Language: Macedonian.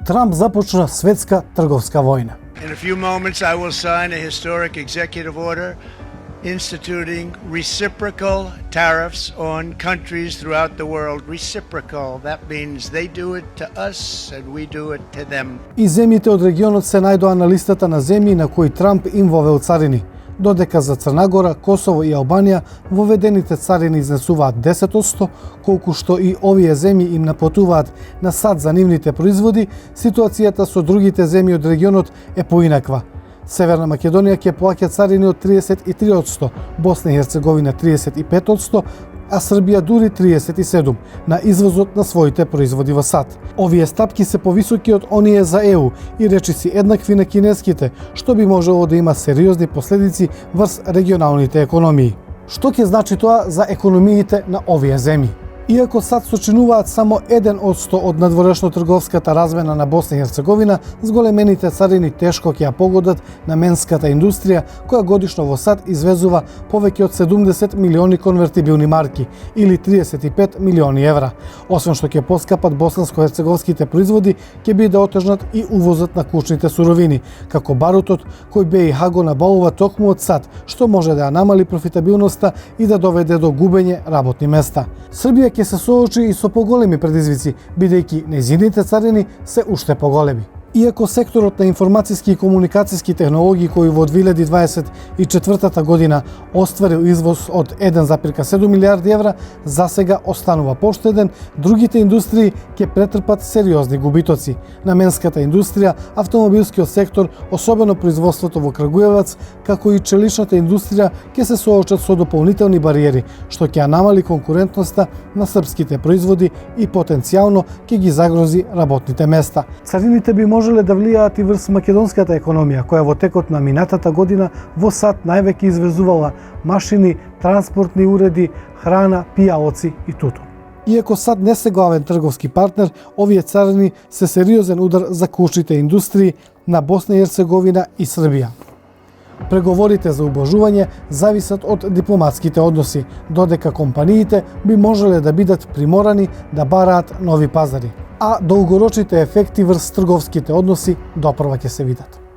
Трамп започна светска трговска војна. In a few moments I will sign a historic executive order instituting reciprocal tariffs on countries throughout the world. Reciprocal, that means they do it to us and we do it to them. И земјите од регионот се најдоа на листата на земји на кои Трамп им вовел царини, додека за Црна Гора, Косово и Албанија воведените царини изнесуваат 10%, колку што и овие земји им наплатуваат на сад за нивните производи, ситуацијата со другите земји од регионот е поинаква. Северна Македонија ќе плаќа царини од 33%, Босна и Херцеговина 35%, а Србија дури 37% на извозот на своите производи во САД. Овие стапки се повисоки од оние за ЕУ и речиси еднакви на кинеските, што би можело да има сериозни последици врз регионалните економии. Што ќе значи тоа за економиите на овие земји? Иако САД сочинуваат само 1% од надворешно-трговската размена на Босна и Херцеговина, зголемените царини тешко ќе ја погодат на менската индустрија, која годишно во САД извезува повеќе од 70 милиони конвертибилни марки или 35 милиони евра. Освен што ќе поскапат босанско-херцеговските производи, ќе биде отежнат и увозот на кучните суровини, како барутот кој БиХ го набавува токму од САД, што може да ја намали профитабилноста и да доведе до губење работни места. Србија ќе се соочи и со поголеми предизвици, бидејќи нејзините царини се уште поголеми. Иако секторот на информациски и комуникациски технологии кој во 2024 година остварил извоз од 1,7 милиарди евра, засега останува поштеден, другите индустрии ќе претрпат сериозни губитоци. Наменската индустрија, автомобилскиот сектор, особено производството во Крагуевац, како и челичната индустрија ќе се соочат со дополнителни бариери, што ќе ја намали конкурентноста на српските производи и потенцијално ќе ги загрози работните места. Царините би можеле да влијаат и врз македонската економија, која во текот на минатата година во САД највеќе извезувала машини, транспортни уреди, храна, пијалоци и тутун. Иако САД не се главен трговски партнер, овие царини се сериозен удар за кучните индустрии на Босна и Херцеговина и Србија. Преговорите за убlažување зависат од дипломатските односи, додека компаниите би можеле да бидат приморани да бараат нови пазари, а долгорочните ефекти врз трговските односи допрва ќе се видат.